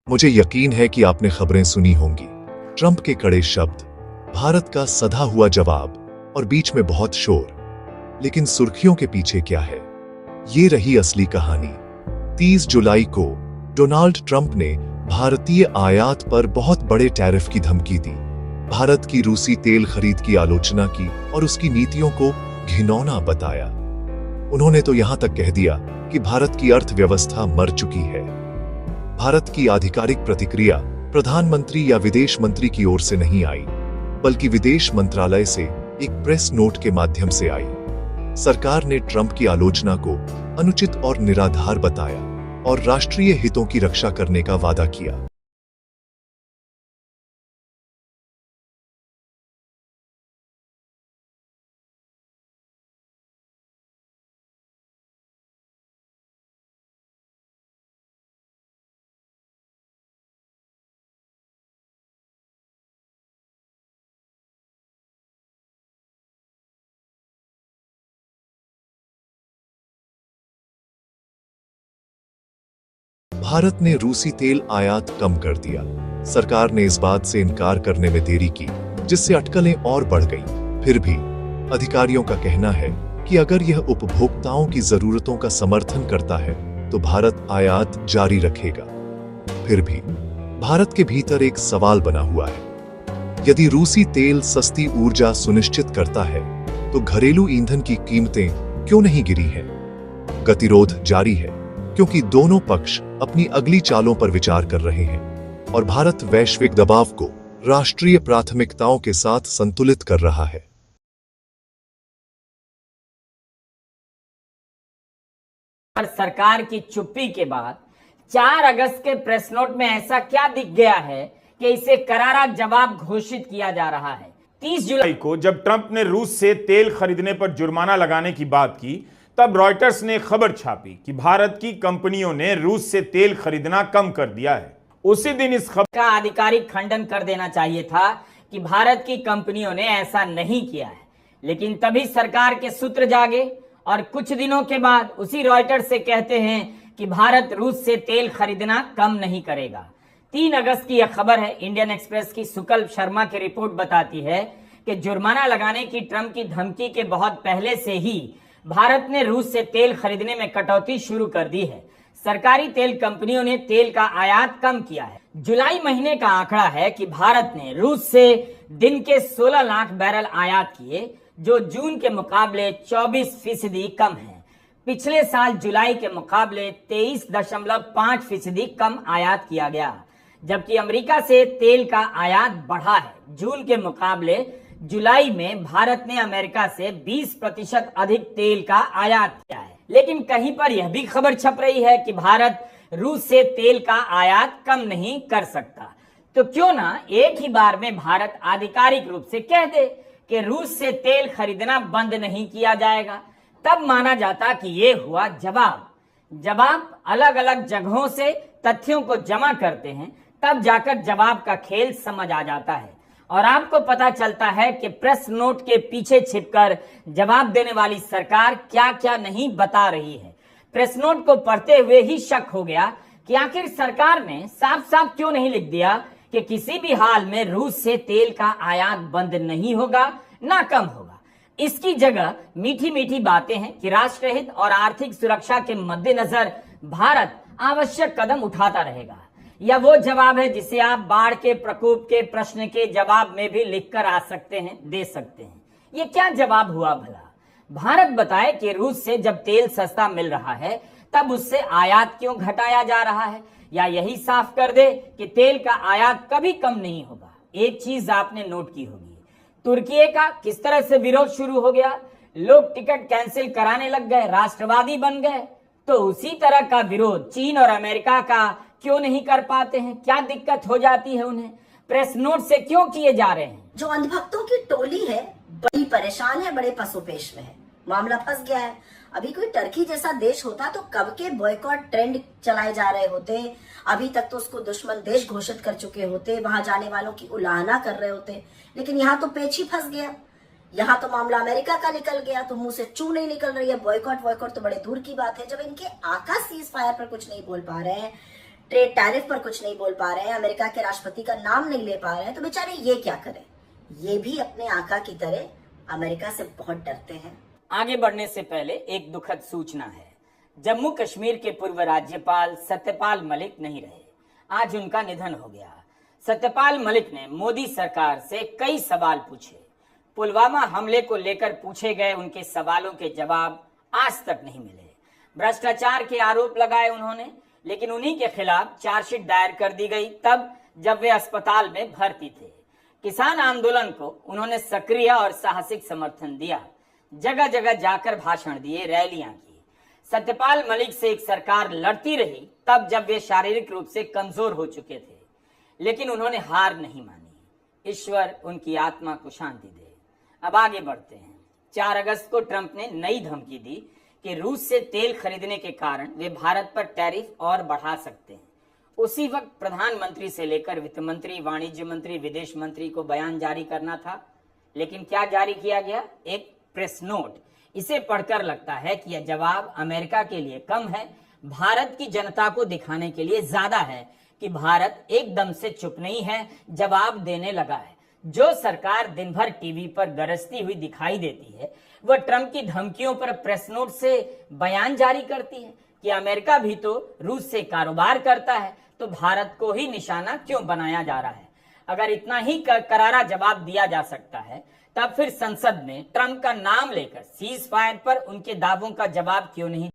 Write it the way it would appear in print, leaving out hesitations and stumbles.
मुझे यकीन है कि आपने खबरें सुनी होंगी। ट्रंप के कड़े शब्द, भारत का सधा हुआ जवाब और बीच में बहुत शोर। लेकिन सुर्खियों के पीछे क्या है? ये रही असली कहानी। 30 जुलाई को डोनाल्ड ट्रंप ने भारतीय आयात पर बहुत बड़े टैरिफ की धमकी दी। भारत की रूसी तेल खरीद की आलोचना की और उसकी नीतियों को घिनौना बताया। उन्होंने तो यहां तक कह दिया कि भारत की अर्थव्यवस्था मर चुकी है। भारत की आधिकारिक प्रतिक्रिया प्रधानमंत्री या विदेश मंत्री की ओर से नहीं आई, बल्कि विदेश मंत्रालय से एक प्रेस नोट के माध्यम से आई। सरकार ने ट्रंप की आलोचना को अनुचित और निराधार बताया और राष्ट्रीय हितों की रक्षा करने का वादा किया। भारत ने रूसी तेल आयात कम कर दिया। सरकार ने इस बात से इनकार करने में देरी की, जिससे अटकलें और बढ़ गईं। फिर भी अधिकारियों का कहना है कि अगर यह उपभोक्ताओं की जरूरतों का समर्थन करता है तो भारत आयात जारी रखेगा। फिर भी भारत के भीतर एक सवाल बना हुआ है। यदि रूसी तेल सस्ती ऊर्जा सुनिश्चित करता है तो घरेलू ईंधन की कीमतें क्यों नहीं गिरी हैं? गतिरोध जारी है क्योंकि दोनों पक्ष अपनी अगली चालों पर विचार कर रहे हैं और भारत वैश्विक दबाव को राष्ट्रीय प्राथमिकताओं के साथ संतुलित कर रहा है। सरकार की चुप्पी के बाद 4 अगस्त के प्रेस नोट में ऐसा क्या दिख गया है कि इसे करारा जवाब घोषित किया जा रहा है? 30 जुलाई को जब ट्रंप ने रूस से तेल खरीदने पर जुर्माना लगाने की बात की, तब रॉयटर्स ने खबर छापी कि भारत की कंपनियों ने रूस से तेल खरीदना कम कर दिया है। उसी दिन इस खबर का आधिकारिक खंडन कर देना चाहिए था कि भारत की कंपनियों ने ऐसा नहीं किया है। लेकिन तभी सरकार के सूत्र जागे और कुछ दिनों के बाद उसी रॉयटर्स से कहते हैं कि भारत रूस से तेल खरीदना कम नहीं करेगा। 3 अगस्त की यह खबर है। इंडियन एक्सप्रेस की सुकल्प शर्मा की रिपोर्ट बताती है कि जुर्माना लगाने की ट्रंप की धमकी के बहुत पहले से ही भारत ने रूस से तेल खरीदने में कटौती शुरू कर दी है। सरकारी तेल कंपनियों ने तेल का आयात कम किया है। जुलाई महीने का आंकड़ा है कि भारत ने रूस से दिन के 16 लाख बैरल आयात किए, जो जून के मुकाबले 24% कम है। पिछले साल जुलाई के मुकाबले 23.5% कम आयात किया गया, जबकि अमेरिका से तेल का आयात बढ़ा है। जून के मुकाबले जुलाई में भारत ने अमेरिका से 20% अधिक तेल का आयात किया है। लेकिन कहीं पर यह भी खबर छप रही है कि भारत रूस से तेल का आयात कम नहीं कर सकता। तो क्यों ना एक ही बार में भारत आधिकारिक रूप से कह दे कि रूस से तेल खरीदना बंद नहीं किया जाएगा। तब माना जाता कि ये हुआ जवाब अलग अलग जगहों से तथ्यों को जमा करते हैं, तब जाकर जवाब का खेल समझ आ जाता है और आपको पता चलता है कि प्रेस नोट के पीछे छिपकर जवाब देने वाली सरकार क्या क्या नहीं बता रही है। प्रेस नोट को पढ़ते हुए ही शक हो गया कि आखिर सरकार ने साफ साफ क्यों नहीं लिख दिया कि किसी भी हाल में रूस से तेल का आयात बंद नहीं होगा, ना कम होगा। इसकी जगह मीठी मीठी बातें हैं कि राष्ट्रहित और आर्थिक सुरक्षा के मद्देनजर भारत आवश्यक कदम उठाता रहेगा। यह वो जवाब है जिसे आप बाढ़ के प्रकोप के प्रश्न के जवाब में भी लिखकर आ सकते हैं, दे सकते हैं। ये क्या जवाब हुआ भला? भारत बताए कि रूस से जब तेल सस्ता मिल रहा है तब उससे आयात क्यों घटाया जा रहा है, या यही साफ कर दे कि तेल का आयात कभी कम नहीं होगा। एक चीज आपने नोट की होगी, तुर्की का किस तरह से विरोध शुरू हो गया। लोग टिकट कैंसिल कराने लग गए, राष्ट्रवादी बन गए। तो उसी तरह का विरोध चीन और अमेरिका का क्यों नहीं कर पाते हैं? क्या दिक्कत हो जाती है उन्हें? प्रेस नोट से क्यों किए जा रहे हैं? जो अंधभक्तों की टोली है बड़ी परेशान है, बड़े पसोपेश में है। मामला फंस गया है। अभी कोई टर्की जैसा देश होता तो कब के बॉयकॉट ट्रेंड चलाए जा रहे होते। अभी तक तो उसको दुश्मन देश घोषित कर चुके होते, वहां जाने वालों की उलाहना कर रहे होते। लेकिन यहाँ तो पेच ही फंस गया। यहाँ तो मामला अमेरिका का निकल गया, तो मुंह से चू नहीं निकल रही है। बॉयकॉट तो बड़े दूर की बात है। जब इनके आका सीज फायर पर कुछ नहीं बोल पा रहे हैं, ट्रेड टैरिफ पर कुछ नहीं बोल पा रहे हैं, अमेरिका के राष्ट्रपति का नाम नहीं ले पा रहे हैं, तो बेचारे ये क्या करें। ये भी अपने आका की तरह अमेरिका से बहुत डरते हैं। आगे बढ़ने से पहले एक दुखद सूचना है। जम्मू कश्मीर के पूर्व राज्यपाल सत्यपाल मलिक नहीं रहे, आज उनका निधन हो गया। सत्यपाल मलिक ने मोदी सरकार से कई सवाल पूछे। पुलवामा हमले को लेकर पूछे गए उनके सवालों के जवाब आज तक नहीं मिले। भ्रष्टाचार के आरोप लगाए उन्होंने, लेकिन उन्हीं के खिलाफ चार्जशीट दायर कर दी गई तब जब वे अस्पताल में भर्ती थे। किसान आंदोलन को उन्होंने सक्रिय और साहसिक समर्थन दिया, जगह जगह जाकर भाषण दिए, रैलियां की। सत्यपाल मलिक से एक सरकार लड़ती रही तब जब वे शारीरिक रूप से कमजोर हो चुके थे, लेकिन उन्होंने हार नहीं मानी। ईश्वर उनकी आत्मा को शांति दे। अब आगे बढ़ते हैं। 4 अगस्त को ट्रंप ने नई धमकी दी कि रूस से तेल खरीदने के कारण वे भारत पर टैरिफ और बढ़ा सकते हैं। उसी वक्त प्रधानमंत्री से लेकर वित्त मंत्री, वाणिज्य मंत्री, विदेश मंत्री को बयान जारी करना था, लेकिन क्या जारी किया गया? एक प्रेस नोट। इसे पढ़कर लगता है कि यह जवाब अमेरिका के लिए कम है, भारत की जनता को दिखाने के लिए ज्यादा है कि भारत एकदम से चुप नहीं है, जवाब देने लगा है। जो सरकार दिन भर टीवी पर गरजती हुई दिखाई देती है, वह ट्रंप की धमकियों पर प्रेस नोट से बयान जारी करती है कि अमेरिका भी तो रूस से कारोबार करता है, तो भारत को ही निशाना क्यों बनाया जा रहा है। अगर इतना ही करारा जवाब दिया जा सकता है, तब फिर संसद में ट्रंप का नाम लेकर सीज फायर पर उनके दावों का जवाब क्यों नहीं